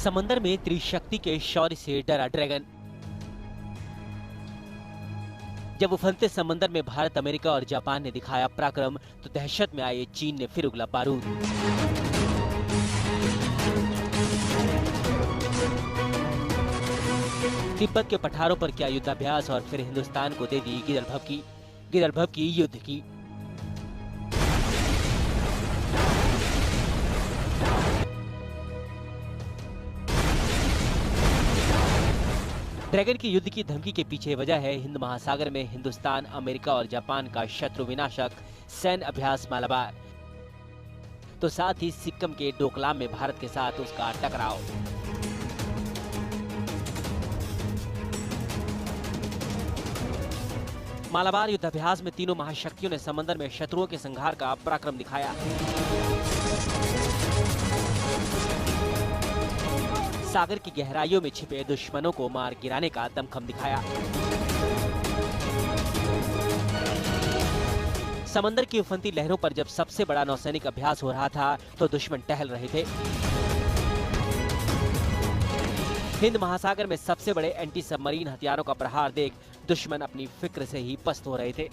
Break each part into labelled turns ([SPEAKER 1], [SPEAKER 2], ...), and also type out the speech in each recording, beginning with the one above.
[SPEAKER 1] समंदर में त्रिशक्ति के शौर्य से डरा ड्रैगन। जब उफनते समंदर में भारत, अमेरिका और जापान ने दिखाया पराक्रम, तो दहशत में आए चीन ने फिर उगला बारूद। तिब्बत के पठारों पर किया युद्धाभ्यास और फिर हिंदुस्तान को दे दी गिदड़ भभकी युद्ध की। ड्रैगन की युद्ध की धमकी के पीछे वजह है हिंद महासागर में हिंदुस्तान, अमेरिका और जापान का शत्रु विनाशक सैन्य अभ्यास मालाबार, तो साथ ही सिक्किम के डोकलाम में भारत के साथ उसका टकराव। मालाबार युद्धाभ्यास में तीनों महाशक्तियों ने समंदर में शत्रुओं के संहार का पराक्रम दिखाया। सागर की गहराइयों में छिपे दुश्मनों को मार गिराने का दमखम दिखाया। समंदर की उफनती लहरों पर जब सबसे बड़ा नौसैनिक अभ्यास हो रहा था, तो दुश्मन टहल रहे थे। हिंद महासागर में सबसे बड़े एंटी सबमरीन हथियारों का प्रहार देख दुश्मन अपनी फिक्र से ही पस्त हो रहे थे।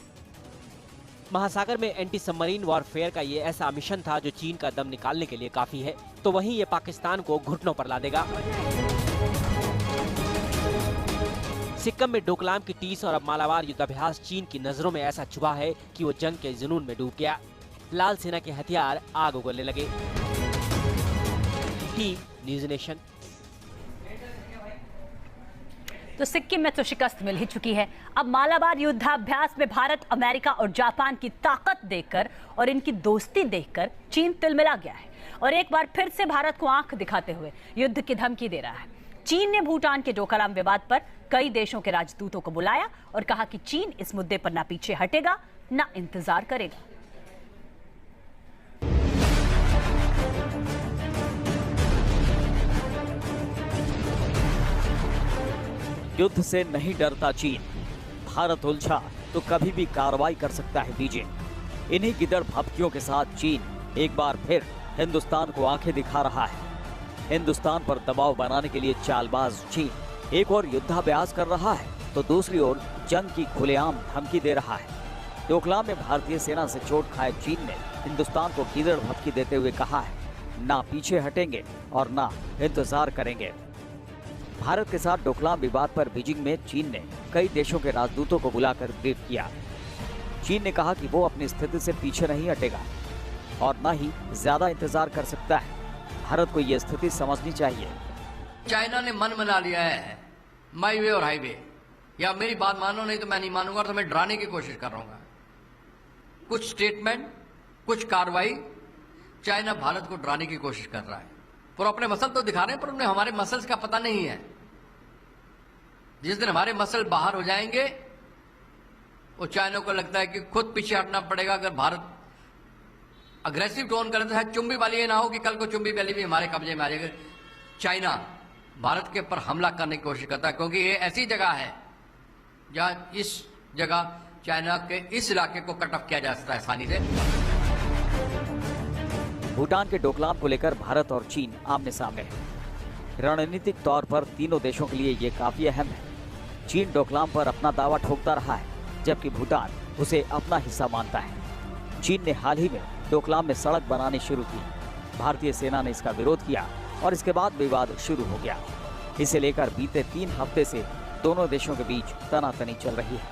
[SPEAKER 1] महासागर में एंटी सबमरीन वॉरफेयर का ये ऐसा मिशन था जो चीन का दम निकालने के लिए काफी है, तो वहीं ये पाकिस्तान को घुटनों पर ला देगा। सिक्किम में डोकलाम की टीस और अब मालाबार युद्धाभ्यास चीन की नजरों में ऐसा चुभा है कि वो जंग के जुनून में डूब गया। लाल सेना के हथियार आग उगलने लगे। Team news nation.
[SPEAKER 2] तो सिक्किम में तो शिकस्त मिल ही चुकी है। अब मालाबार युद्धाभ्यास में भारत, अमेरिका और जापान की ताकत देखकर और इनकी दोस्ती देखकर चीन तिलमिला गया है और एक बार फिर से भारत को आंख दिखाते हुए युद्ध की धमकी दे रहा है। चीन ने भूटान के डोकलाम विवाद पर कई देशों के राजदूतों को बुलाया और कहा कि चीन इस मुद्दे पर ना पीछे हटेगा ना इंतजार करेगा।
[SPEAKER 3] युद्ध से नहीं डरता चीन। भारत उलझा तो कभी भी कार्रवाई कर सकता है बीजिंग। इन्हीं गिदड़ भभकियों के साथ चीन एक बार फिर हिंदुस्तान को आंखें दिखा रहा है। हिंदुस्तान पर दबाव बनाने के लिए चालबाज चीन एक और युद्धाभ्यास कर रहा है, तो दूसरी ओर जंग की खुलेआम धमकी दे रहा है। डोकलाम में भारतीय सेना से चोट खाए चीन ने हिंदुस्तान को गिदड़ भभकी देते हुए कहा है, ना पीछे हटेंगे और ना इंतजार करेंगे। भारत के साथ डोकलाम विवाद पर बीजिंग में चीन ने कई देशों के राजदूतों को बुलाकर ब्रीफ किया। चीन ने कहा कि वो अपनी स्थिति से पीछे नहीं हटेगा और न ही ज्यादा इंतजार कर सकता है। भारत को ये स्थिति समझनी चाहिए।
[SPEAKER 4] चाइना ने मन बना लिया है माई वे और हाईवे, या मेरी बात मानो नहीं तो मैं नहीं मानूंगा, तो मैं डराने की कोशिश कर रहा हूँ। कुछ स्टेटमेंट, कुछ कार्रवाई, चाइना भारत को डराने की कोशिश कर रहा है। पर अपने मसल तो दिखा रहे हैं, पर उन्हें हमारे मसल्स का पता नहीं है। जिस दिन हमारे मसल बाहर हो जाएंगे, वो चाइना को लगता है कि खुद पीछे हटना पड़ेगा। अगर भारत अग्रेसिव टोन करे तो चुंबी वाली ये ना हो कि कल को चुंबी वाली भी हमारे कब्जे में आ जाएगी। चाइना भारत के ऊपर हमला करने की कोशिश करता है, क्योंकि ये ऐसी जगह है जहां इस जगह चाइना के इस इलाके को कट ऑफ किया जा सकता है आसानी से।
[SPEAKER 3] भूटान के डोकलाम को लेकर भारत और चीन आमने सामने है। रणनीतिक तौर पर तीनों देशों के लिए ये काफी अहम है। चीन डोकलाम पर अपना दावा ठोकता रहा है, जबकि भूटान उसे अपना हिस्सा मानता है। चीन ने हाल ही में डोकलाम में सड़क बनानी शुरू की। भारतीय सेना ने इसका विरोध किया और इसके बाद विवाद शुरू हो गया। इसे लेकर बीते 3 हफ्ते से दोनों देशों के बीच तनातनी चल रही है।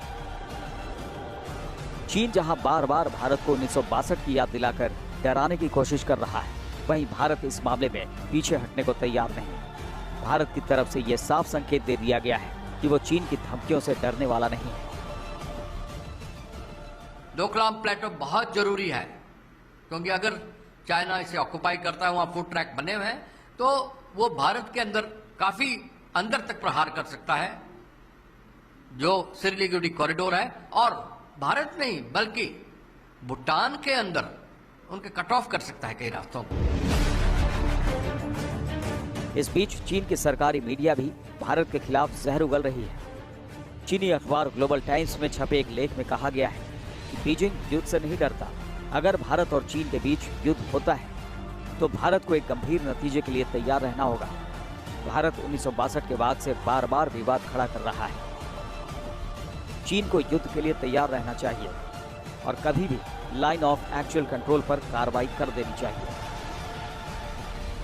[SPEAKER 3] चीन जहां बार बार भारत को 1962 की याद दिलाकर डराने की कोशिश कर रहा है, वहीं भारत इस मामले में पीछे हटने को तैयार नहीं। भारत की तरफ से यह साफ संकेत दे दिया गया है कि वो चीन की धमकियों से डरने वाला नहीं है।
[SPEAKER 4] डोकलाम प्लेटो बहुत जरूरी है, क्योंकि अगर चाइना इसे ऑक्युपाई करता है, वहां फूड ट्रैक बने हुए हैं, तो वो भारत के अंदर काफी अंदर तक प्रहार कर सकता है, जो सिलीगुड़ी कॉरिडोर है। और भारत नहीं बल्कि भूटान के अंदर उनके कट ऑफ कर सकता है कई रास्तों को।
[SPEAKER 3] इस बीच चीन की सरकारी मीडिया भी भारत के खिलाफ जहर उगल रही है। चीनी अखबार ग्लोबल टाइम्स में छपे एक लेख में कहा गया है कि बीजिंग युद्ध से नहीं डरता। अगर भारत और चीन के बीच युद्ध होता है तो भारत को एक गंभीर नतीजे के लिए तैयार रहना होगा। भारत 1962 के बाद से बार बार विवाद खड़ा कर रहा है। चीन को युद्ध के लिए तैयार रहना चाहिए और कभी भी लाइन ऑफ एक्चुअल कंट्रोल पर कार्रवाई कर देनी चाहिए।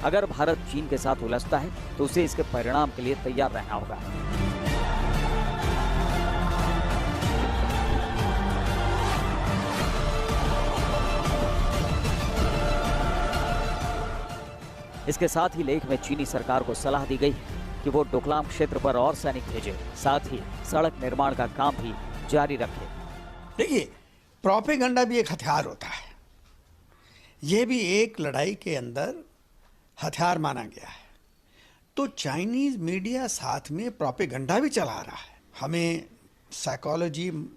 [SPEAKER 3] अगर भारत चीन के साथ उलझता है तो उसे इसके परिणाम के लिए तैयार रहना होगा। इसके साथ ही लेख में चीनी सरकार को सलाह दी गई कि वो डोकलाम क्षेत्र पर और सैनिक भेजे, साथ ही सड़क निर्माण का काम भी जारी रखे।
[SPEAKER 5] देखिए, प्रोपेगेंडा भी एक हथियार होता है। यह भी एक लड़ाई के अंदर हथियार माना गया है। तो चाइनीज मीडिया साथ में प्रोपेगेंडा भी चला रहा है, हमें साइकोलॉजिकली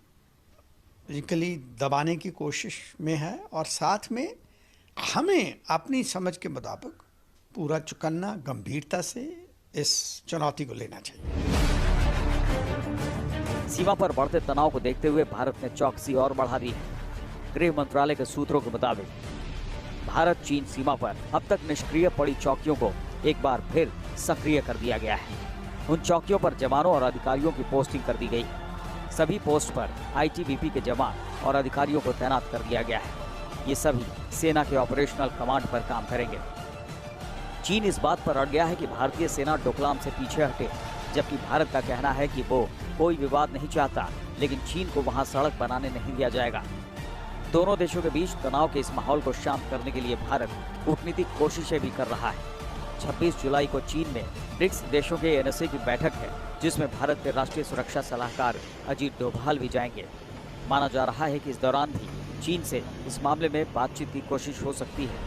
[SPEAKER 5] दबाने की कोशिश में है और साथ में हमें अपनी समझ के मुताबिक पूरा चुकन्ना गंभीरता से इस चुनौती को लेना चाहिए।
[SPEAKER 3] सीमा पर बढ़ते तनाव को देखते हुए भारत ने चौकसी और बढ़ा दी है। गृह मंत्रालय के सूत्रों के मुताबिक भारत चीन सीमा पर अब तक निष्क्रिय पड़ी चौकियों को एक बार फिर सक्रिय कर दिया गया है। उन चौकियों पर जवानों और अधिकारियों की पोस्टिंग कर दी गई। सभी पोस्ट पर आईटीबीपी के जवान और अधिकारियों को तैनात कर दिया गया है। ये सभी सेना के ऑपरेशनल कमांड पर काम करेंगे। चीन इस बात पर अड़ गया है कि भारतीय सेना डोकलाम से पीछे हटे, जबकि भारत का कहना है कि वो कोई विवाद नहीं चाहता, लेकिन चीन को वहां सड़क बनाने नहीं दिया जाएगा। दोनों देशों के बीच तनाव के इस माहौल को शांत करने के लिए भारत कूटनीतिक कोशिशें भी कर रहा है। 26 जुलाई को चीन में ब्रिक्स देशों के एनएसए की बैठक है, जिसमें भारत के राष्ट्रीय सुरक्षा सलाहकार अजीत डोभाल भी जाएंगे। माना जा रहा है कि इस दौरान भी चीन से इस मामले में बातचीत की कोशिश हो सकती है,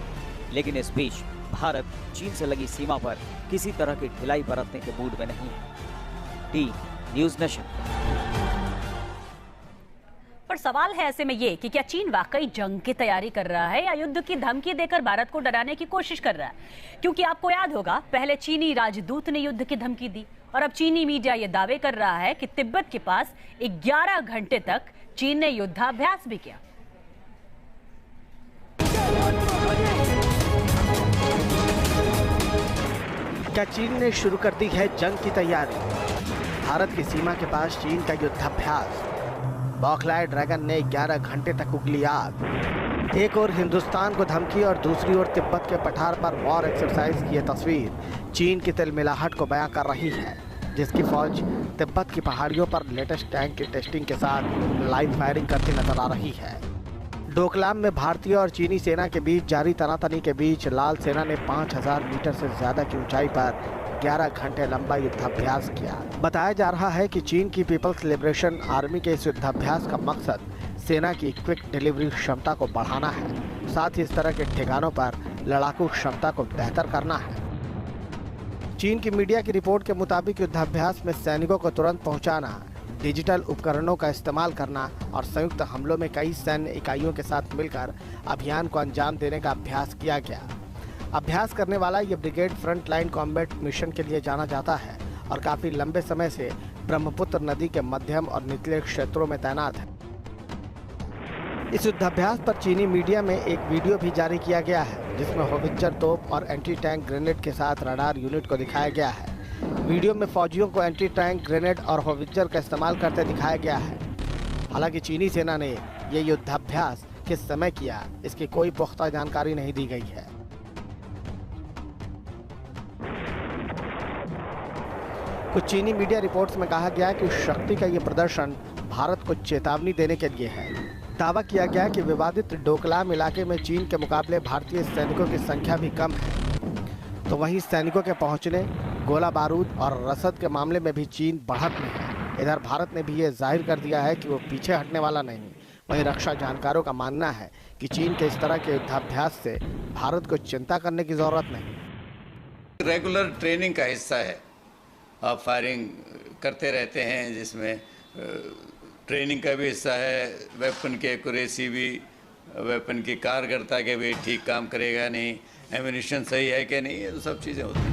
[SPEAKER 3] लेकिन इस बीच भारत चीन से लगी सीमा पर किसी तरह की ढिलाई बरतने के मूड में नहीं है। T news nation.
[SPEAKER 2] पर सवाल है ऐसे में ये कि क्या चीन वाकई जंग की तैयारी कर रहा है या युद्ध की धमकी देकर भारत को डराने की कोशिश कर रहा है? क्योंकि आपको याद होगा, पहले चीनी राजदूत ने युद्ध की धमकी दी और अब चीनी मीडिया ये दावे कर रहा है कि तिब्बत के पास 11 घंटे तक चीन ने युद्धाभ्यास भी किया।
[SPEAKER 6] क्या चीन ने शुरू कर दी है जंग की तैयारी? भारत की सीमा के पास चीन का युद्धाभ्यास। बौखलाए ड्रैगन ने 11 घंटे तक उगली आग। एक और हिंदुस्तान को धमकी और दूसरी ओर तिब्बत के पठार पर वॉर एक्सरसाइज की यह तस्वीर चीन की तिलमिलाहट को बयां कर रही है, जिसकी फौज तिब्बत की पहाड़ियों पर लेटेस्ट टैंक की टेस्टिंग के साथ लाइव फायरिंग करती नजर आ रही है। डोकलाम में भारतीय और चीनी सेना के बीच जारी तनातनी के बीच लाल सेना ने 5000 मीटर से ज्यादा की ऊंचाई पर 11 घंटे लंबा युद्धाभ्यास किया। बताया जा रहा है कि चीन की पीपल्स लिबरेशन आर्मी के इस युद्धाभ्यास का मकसद सेना की क्विक डिलीवरी क्षमता को बढ़ाना है, साथ ही इस तरह के ठिकानों पर लड़ाकू क्षमता को बेहतर करना है। चीन की मीडिया की रिपोर्ट के मुताबिक युद्धाभ्यास में सैनिकों को तुरंत पहुंचाना, डिजिटल उपकरणों का इस्तेमाल करना और संयुक्त हमलों में कई सैन्य इकाइयों के साथ मिलकर अभियान को अंजाम देने का अभ्यास किया गया। अभ्यास करने वाला ये brigade front line combat mission के लिए जाना जाता है और काफी लंबे समय से ब्रह्मपुत्र नदी के मध्यम और निचले क्षेत्रों में तैनात है। इस युद्धाभ्यास पर चीनी मीडिया में एक वीडियो भी जारी किया गया है, जिसमें होवित्जर तोप और एंटी टैंक ग्रेनेड के साथ रडार यूनिट को दिखाया गया है। वीडियो में फौजियों को एंटी टैंक ग्रेनेड और होवित्जर का इस्तेमाल करते दिखाया गया है। हालांकि चीनी सेना ने यह युद्धाभ्यास किस समय किया, इसकी कोई पुख्ता जानकारी नहीं दी गई है। कुछ चीनी मीडिया रिपोर्ट्स में कहा गया कि शक्ति का यह प्रदर्शन भारत को चेतावनी देने के लिए है। दावा किया गया कि विवादित डोकलाम इलाके में चीन के मुकाबले भारतीय सैनिकों की संख्या भी कम है, तो वहीं सैनिकों के पहुंचने, गोला बारूद और रसद के मामले में भी चीन बढ़त में है। इधर भारत ने भी ये जाहिर कर दिया है कि वो पीछे हटने वाला नहीं। वहीं रक्षा जानकारों का मानना है कि चीन के इस तरह के युद्धाभ्यास से भारत को चिंता करने की जरूरत नहीं।
[SPEAKER 7] रेगुलर ट्रेनिंग का हिस्सा है, आप फायरिंग करते रहते हैं, जिसमें ट्रेनिंग का भी हिस्सा है, वेपन की एक्यूरेसी भी, वेपन की कारगरता के भी, ठीक काम करेगा नहीं, एम्यूनिशन सही है कि नहीं, ये तो सब चीज़ें होती हैं।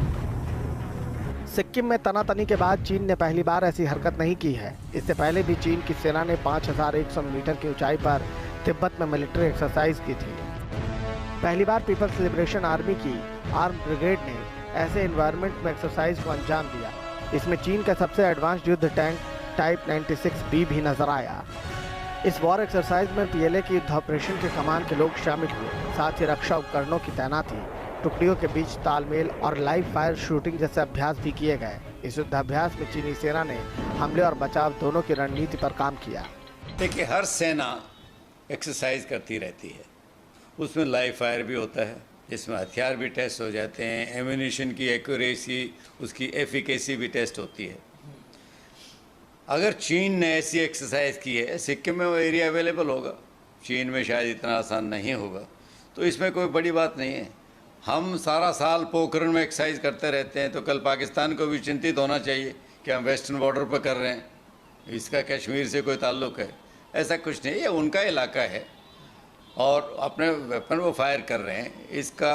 [SPEAKER 6] सिक्किम में तनातनी के बाद चीन ने पहली बार ऐसी हरकत नहीं की है। इससे पहले भी चीन की सेना ने 5100 मीटर की ऊंचाई पर तिब्बत में मिलिट्री एक्सरसाइज की थी। पहली बार पीपल्स लिबरेशन आर्मी की आर्म ब्रिगेड ने ऐसे एनवायरनमेंट में एक्सरसाइज को अंजाम दिया। इसमें चीन का सबसे एडवांस्ड युद्ध टैंक टाइप 96B भी नजर आया। इस वॉर एक्सरसाइज में पीएलए की युद्ध ऑपरेशन के कमान के लोग शामिल हुए। साथ ही रक्षा उपकरणों की तैनाती, टुकड़ियों के बीच तालमेल और लाइव फायर शूटिंग जैसे अभ्यास भी किए गए। इस युद्धाभ्यास में चीनी सेना ने हमले और बचाव दोनों की रणनीति पर काम किया।
[SPEAKER 7] देखिए, हर सेना एक्सरसाइज करती रहती है, उसमें लाइव फायर भी होता है, जिसमें हथियार भी टेस्ट हो जाते हैं, एम्यूनिशन की एक्यूरेसी, उसकी एफिकेसी भी टेस्ट होती है। अगर चीन ने ऐसी एक्सरसाइज की है, सिक्किम में वो एरिया अवेलेबल होगा, चीन में शायद इतना आसान नहीं होगा, तो इसमें कोई बड़ी बात नहीं है। हम सारा साल पोखरण में एक्सरसाइज करते रहते हैं, तो कल पाकिस्तान को भी चिंतित होना चाहिए कि हम वेस्टर्न बॉर्डर पर कर रहे हैं, इसका कश्मीर से कोई ताल्लुक है? ऐसा कुछ नहीं, ये उनका इलाका है और अपने वेपन वो फायर कर रहे हैं, इसका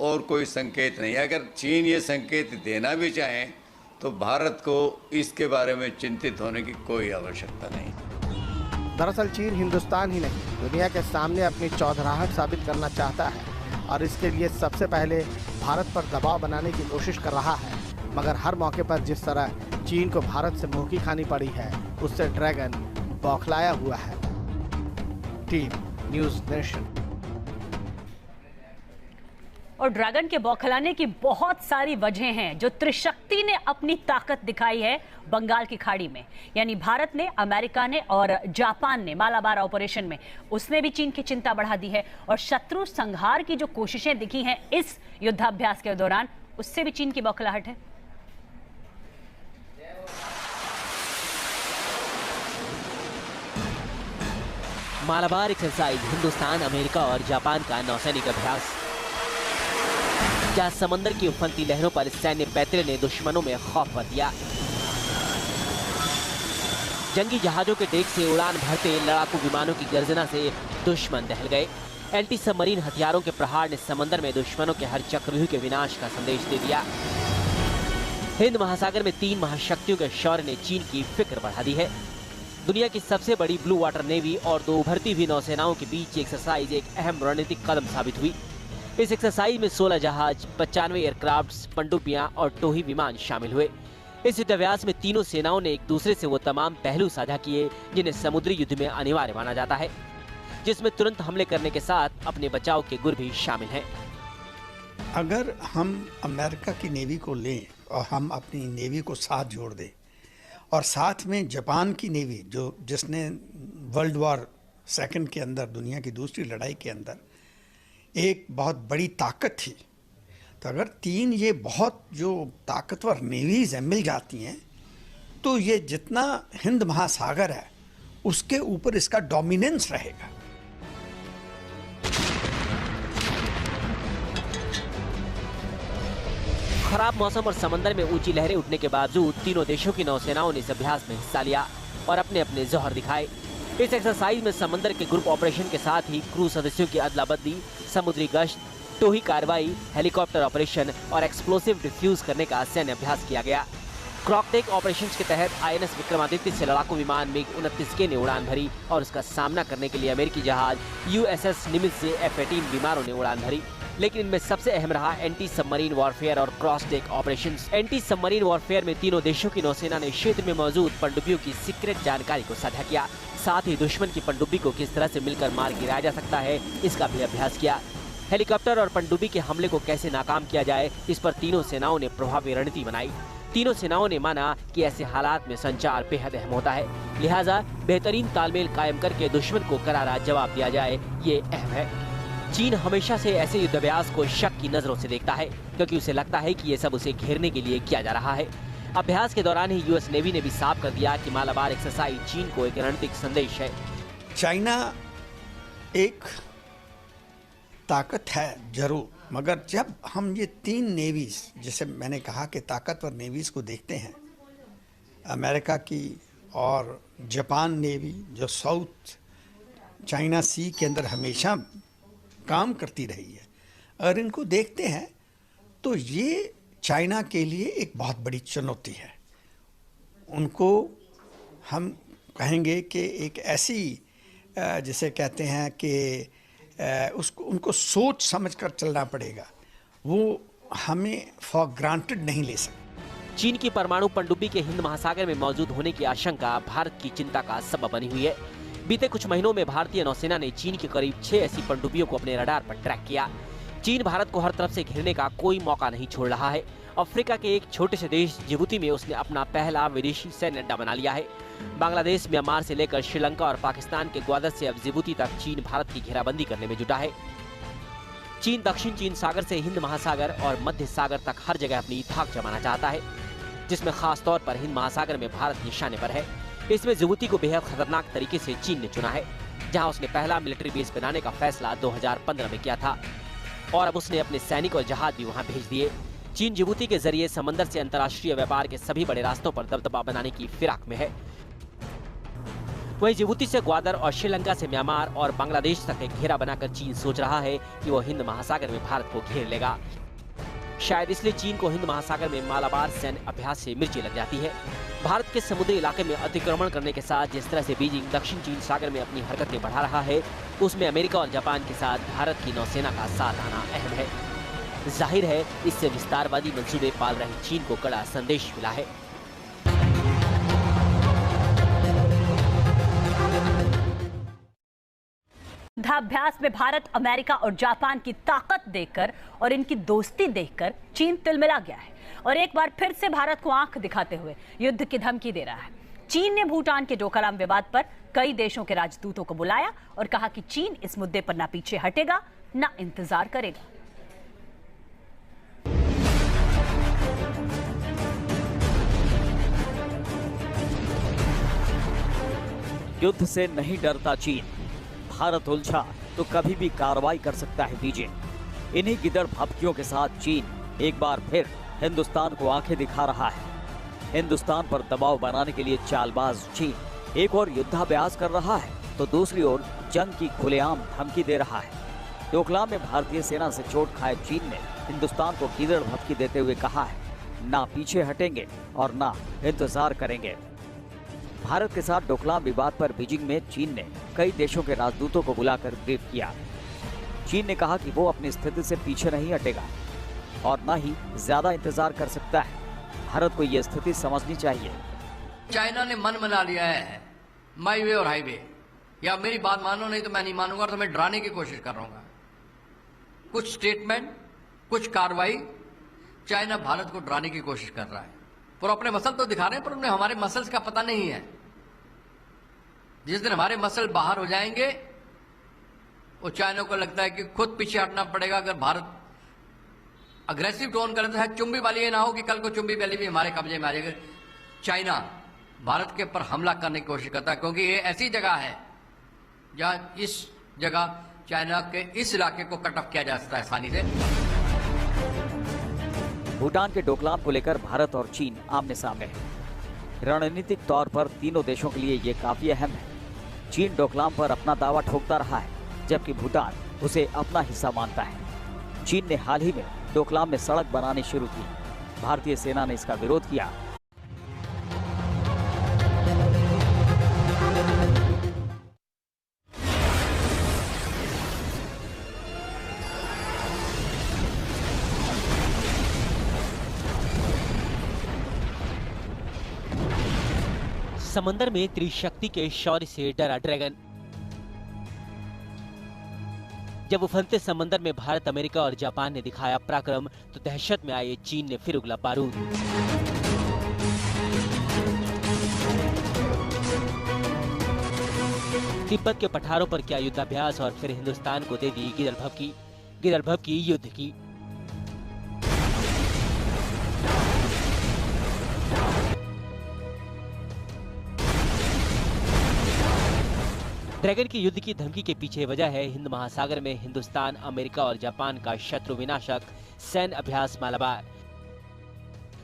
[SPEAKER 7] और कोई संकेत नहीं। अगर चीन ये संकेत देना भी चाहें तो भारत को इसके बारे में चिंतित होने की कोई आवश्यकता नहीं।
[SPEAKER 6] दरअसल चीन हिंदुस्तान ही नहीं, दुनिया के सामने अपनी चौधराहट साबित करना चाहता है और इसके लिए सबसे पहले भारत पर दबाव बनाने की कोशिश कर रहा है। मगर हर मौके पर जिस तरह चीन को भारत से मुंह की खानी पड़ी है, उससे ड्रैगन बौखलाया हुआ है। Team news nation.
[SPEAKER 2] और ड्रैगन के बौखलाने की बहुत सारी वजह हैं। जो त्रिशक्ति ने अपनी ताकत दिखाई है बंगाल की खाड़ी में, यानी भारत ने, अमेरिका ने और जापान ने मालाबार ऑपरेशन में, उसने भी चीन की चिंता बढ़ा दी है। और शत्रु संहार की जो कोशिशें दिखी हैं इस युद्धाभ्यास के दौरान, उससे भी चीन की बौखलाहट है।
[SPEAKER 1] मालाबार एक्सरसाइज हिंदुस्तान, अमेरिका और जापान का नौसैनिक अभ्यास, जहां समंदर की उफनती लहरों पर सैन्य पैतरे ने दुश्मनों में खौफ भर दिया। जंगी जहाजों के डेक से उड़ान भरते लड़ाकू विमानों की गर्जना से दुश्मन दहल गए। एंटी सबमरीन हथियारों के प्रहार ने समंदर में दुश्मनों के हर चक्रव्यूह के विनाश का संदेश दे दिया। हिंद महासागर में 3 महाशक्तियों के शौर्य ने चीन की फिक्र बढ़ा दी है। दुनिया की सबसे बड़ी ब्लू वाटर नेवी और 2 उभरती हुई नौसेनाओं के बीच एक्सरसाइज एक अहम रणनीतिक कदम साबित हुई। इस एक्सरसाइज में 16 जहाज, 95 एयरक्राफ्ट्स, पनडुब्बियां और टोही विमान शामिल हुए। इस युद्धाभ्यास में तीनों सेनाओं ने एक दूसरे से वो तमाम पहलू साझा किए जिन्हें समुद्री युद्ध में अनिवार्य माना जाता है, जिसमें तुरंत हमले करने के साथ अपने बचाव के गुर भी शामिल हैं।
[SPEAKER 5] अगर हम अमेरिका की नेवी को लें और हम अपनी नेवी को साथ जोड़ दें और साथ में जापान की नेवी, जो जिसने वर्ल्ड वॉर सेकंड के अंदर, दुनिया की दूसरी लड़ाई के अंदर एक बहुत बड़ी ताकत थी, तो अगर 3 ये बहुत जो ताकतवर नेवीज हैं मिल जाती हैं, तो ये जितना हिंद महासागर है उसके ऊपर इसका डोमिनेंस रहेगा।
[SPEAKER 1] खराब मौसम और समंदर में ऊंची लहरें उठने के बावजूद तीनों देशों की नौसेनाओं ने इस अभ्यास में हिस्सा लिया और अपने अपने जौहर दिखाए। इस एक्सरसाइज में समंदर के ग्रुप ऑपरेशन के साथ ही क्रू सदस्यों की अदला बदली, समुद्री गश्त, टोही कार्रवाई, हेलीकॉप्टर ऑपरेशन और एक्सप्लोसिव डिफ्यूज करने का सैन्य अभ्यास किया गया। क्रॉकटेक ऑपरेशंस के तहत आईएनएस विक्रमादित्य से लड़ाकू विमान MiG-29K ने उड़ान भरी और उसका सामना करने के लिए अमेरिकी जहाज USS निमित्ज से F-18 विमानों ने उड़ान भरी। लेकिन इनमें सबसे अहम रहा एंटी सबमरीन वॉरफेयर और cross tech operations. Anti submarine warfare में तीनों देशों की नौसेना ने क्षेत्र में मौजूद पनडुब्बियों की सीक्रेट जानकारी को साझा किया। साथ ही दुश्मन की पनडुब्बी को किस तरह से मिलकर मार गिराया जा सकता है, इसका भी अभ्यास किया। हेलीकॉप्टर और पनडुब्बी के हमले को कैसे नाकाम किया जाए, इस पर तीनों सेनाओं ने प्रभावी रणनीति बनाई। तीनों सेनाओं ने माना कि ऐसे हालात में संचार बेहद अहम होता है, लिहाजा बेहतरीन तालमेल कायम करके दुश्मन को करारा जवाब दिया जाए, ये अहम है। चीन हमेशा से ऐसे युद्धाभ्यास को शक की नजरों से देखता है, क्योंकि उसे लगता है कि ये सब उसे घेरने के लिए किया जा रहा है। अभ्यास के दौरान ही यूएस नेवी ने भी साफ कर दिया कि मालाबार एक्सरसाइज चीन को एक रणनीतिक संदेश है।
[SPEAKER 5] चाइना एक ताकत है जरूर, मगर जब हम ये 3 नेवीज, जैसे मैंने कहा कि ताकतवर नेवीज को देखते हैं, अमेरिका की और जापान नेवी जो साउथ चाइना सी के अंदर हमेशा काम करती रही है, अगर इनको देखते हैं तो ये चाइना के लिए एक बहुत बड़ी चुनौती है। उनको हम कहेंगे कि एक ऐसी जिसे कहते हैं कि उसको उनको सोच समझ कर चलना पड़ेगा, वो हमें फॉर ग्रांटेड नहीं ले सकते।
[SPEAKER 1] चीन की परमाणु पनडुब्बी के हिंद महासागर में मौजूद होने की आशंका भारत की चिंता का सबब बनी हुई है। बीते कुछ महीनों में भारतीय नौसेना ने चीन की करीब 6 ऐसी पनडुब्बियों को अपने रडार पर ट्रैक किया। चीन भारत को हर तरफ से घेरने का कोई मौका नहीं छोड़ रहा है। अफ्रीका के एक छोटे से देश जिबूती में उसने अपना पहला विदेशी सैन्य अड्डा बना लिया है। बांग्लादेश, म्यांमार से लेकर श्रीलंका और पाकिस्तान के ग्वादर से अब जिबूती तक चीन भारत की घेराबंदी करने में जुटा है। चीन दक्षिण चीन सागर से हिंद महासागर और मध्य सागर तक हर जगह अपनी धाक जमाना चाहता है, जिसमें खास तौर पर हिंद महासागर में भारत निशाने पर है। इसमें जिबूती को बेहद खतरनाक तरीके से चीन ने चुना है, जहां उसने पहला मिलिट्री बेस बनाने का फैसला 2015 में किया था और अब उसने अपने सैनिक और जहाज भी वहां भेज दिए। चीन जिबूती के जरिए समंदर से अंतर्राष्ट्रीय व्यापार के सभी बड़े रास्तों पर दबदबा बनाने की फिराक में है। वहीं जिबूती से ग्वादर और श्रीलंका से म्यांमार और बांग्लादेश तक एक घेरा बनाकर चीन सोच रहा है कि वो हिंद महासागर में भारत को घेर लेगा। शायद इसलिए चीन को हिंद महासागर में मालाबार सैन्य अभ्यास से मिर्ची लग जाती है। भारत के समुद्री इलाके में अतिक्रमण करने के साथ जिस तरह से बीजिंग दक्षिण चीन सागर में अपनी हरकतें बढ़ा रहा है, उसमें अमेरिका और जापान के साथ भारत की नौसेना का साथ आना अहम है। जाहिर है इससे विस्तारवादी मंसूबे पाल रहे चीन को कड़ा संदेश मिला है।
[SPEAKER 2] युद्धाभ्यास में भारत, अमेरिका और जापान की ताकत देखकर और इनकी दोस्ती देखकर चीन तिलमिला गया है और एक बार फिर से भारत को आंख दिखाते हुए युद्ध की धमकी दे रहा है। चीन ने भूटान के डोकलाम विवाद पर कई देशों के राजदूतों को बुलाया और कहा कि चीन इस मुद्दे पर ना पीछे हटेगा ना इंतजार करेगा।
[SPEAKER 3] युद्ध से नहीं डरता चीन, भारत उलझा तो कभी भी कार्रवाई कर सकता है बीजिंग। इन्हीं गिदड़ भपकियों के साथ चीन एक बार फिर हिंदुस्तान को आंखें दिखा रहा है। हिंदुस्तान पर दबाव बनाने के लिए चालबाज चीन एक और युद्धाभ्यास कर रहा है तो दूसरी ओर जंग की खुलेआम धमकी दे रहा है। डोकलाम में भारतीय सेना से चोट खाए चीन ने हिंदुस्तान को गिदड़ भपकी देते हुए कहा है, ना पीछे हटेंगे और ना इंतजार करेंगे। भारत के साथ डोकलाम विवाद पर बीजिंग में चीन ने कई देशों के राजदूतों को बुलाकर ब्रीफ किया। चीन ने कहा कि वो अपनी स्थिति से पीछे नहीं हटेगा और न ही ज्यादा इंतजार कर सकता है। भारत को यह स्थिति समझनी चाहिए।
[SPEAKER 4] चाइना ने मन बना लिया है माई वे और हाईवे, या मेरी बात मानो नहीं तो मैं नहीं मानूंगा, तो मैं डराने की कोशिश कर रहा हूँ। कुछ स्टेटमेंट, कुछ कार्रवाई, चाइना भारत को डराने की कोशिश कर रहा है। पर अपने मसल तो दिखा रहे हैं, पर उन्हें हमारे मसल्स का पता नहीं है। जिस दिन हमारे मसल बाहर हो जाएंगे, वो चाइना को लगता है कि खुद पीछे हटना पड़ेगा। अगर भारत अग्रेसिव टोन करे तो चुंबी वाली ये ना हो कि कल को चुंबी वाली भी हमारे कब्जे में आ जाएगी। चाइना भारत के ऊपर हमला करने की कोशिश करता है, क्योंकि ये ऐसी जगह है जहां इस जगह चाइना के इस इलाके को कट ऑफ किया जा सकता है आसानी से।
[SPEAKER 3] भूटान के डोकलाम को लेकर भारत और चीन आमने सामने है। रणनीतिक तौर पर तीनों देशों के लिए ये काफी अहम है। चीन डोकलाम पर अपना दावा ठोकता रहा है, जबकि भूटान उसे अपना हिस्सा मानता है। चीन ने हाल ही में डोकलाम में सड़क बनानी शुरू की। भारतीय सेना ने इसका विरोध किया।
[SPEAKER 1] समंदर में त्रिशक्ति के शौर्य से डरा ड्रैगन। जब उफनते समंदर में भारत, अमेरिका और जापान ने दिखाया पराक्रम, तो दहशत में आए चीन ने फिर उगला बारूद। तिब्बत के पठारों पर किया युद्धाभ्यास और फिर हिंदुस्तान को दे दी गिदड़ भभकी युद्ध की। ड्रैगन की युद्ध की धमकी के पीछे वजह है हिंद महासागर में हिंदुस्तान, अमेरिका और जापान का शत्रु विनाशक सैन्य अभ्यास मालाबार,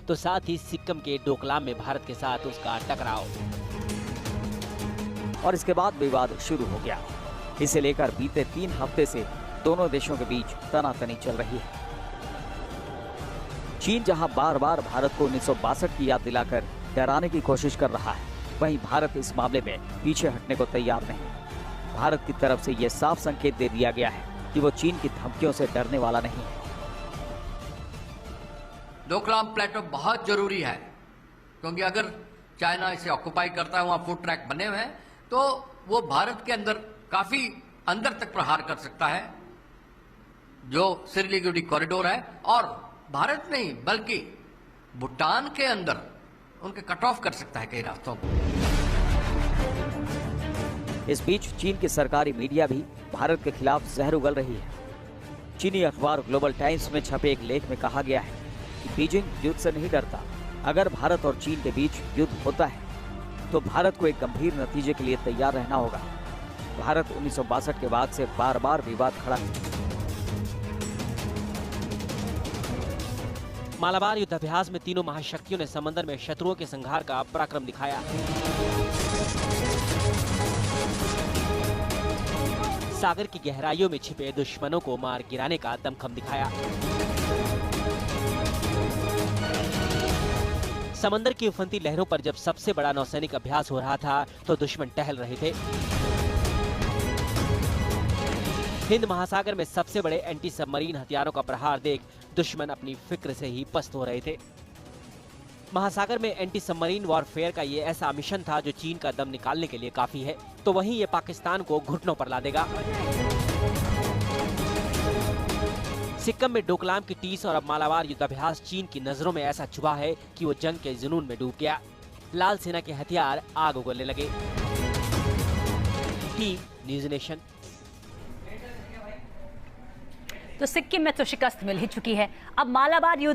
[SPEAKER 1] तो साथ ही सिक्किम के डोकलाम में भारत के साथ उसका टकराव।
[SPEAKER 3] और इसके बाद विवाद शुरू हो गया। इसे लेकर बीते 3 हफ्ते से दोनों देशों के बीच तनातनी चल रही है। चीन जहां बार बार भारत को 1962 की याद दिलाकर डराने की कोशिश कर रहा है, वहीं भारत इस मामले में पीछे हटने को तैयार नहीं। भारत की तरफ से यह साफ संकेत दे दिया गया है कि वो चीन की धमकियों से डरने वाला नहीं है।
[SPEAKER 4] डोकलाम प्लेटो बहुत जरूरी है, क्योंकि अगर चाइना इसे ऑक्युपाई करता है, वहां फूड ट्रैक बने हुए हैं, तो वो भारत के अंदर काफी अंदर तक प्रहार कर सकता है, जो सिलीगुड़ी कॉरिडोर है, और भारत नहीं बल्कि भूटान के अंदर उनके कट ऑफ कर सकता है कई रास्तों को।
[SPEAKER 3] इस बीच चीन की सरकारी मीडिया भी भारत के खिलाफ जहर उगल रही है। चीनी अखबार ग्लोबल टाइम्स में छपे एक लेख में कहा गया है कि बीजिंग युद्ध से नहीं डरता। अगर भारत और चीन के बीच युद्ध होता है तो भारत को एक गंभीर नतीजे के लिए तैयार रहना होगा। भारत 1962 के बाद से बार बार विवाद खड़ा है।
[SPEAKER 1] मालाबार युद्धाभ्यास में तीनों महाशक्तियों ने समंदर में शत्रुओं के संहार का पराक्रम दिखाया। सागर की गहराइयों में छिपे दुश्मनों को मार गिराने का दमखम दिखाया। समंदर की उफनती लहरों पर जब सबसे बड़ा नौसैनिक अभ्यास हो रहा था तो दुश्मन टहल रहे थे। हिंद महासागर में सबसे बड़े एंटी सबमरीन हथियारों का प्रहार देख दुश्मन अपनी फिक्र से ही पस्त हो रहे थे। महासागर में एंटी सबमरीन वॉरफेयर का ये ऐसा मिशन था जो चीन का दम निकालने के लिए काफी है, तो वहीं ये पाकिस्तान को घुटनों पर ला देगा। सिक्किम में डोकलाम की टीस और अब मालाबार युद्धाभ्यास चीन की नजरों में ऐसा चुभा है कि वो जंग के जुनून में डूब गया। लाल सेना के हथियार आग उगलने लगे। Team news nation.
[SPEAKER 2] तो सिक्किम में तो शिकस्त मिल ही चुकी है, अब मालाबार युद्ध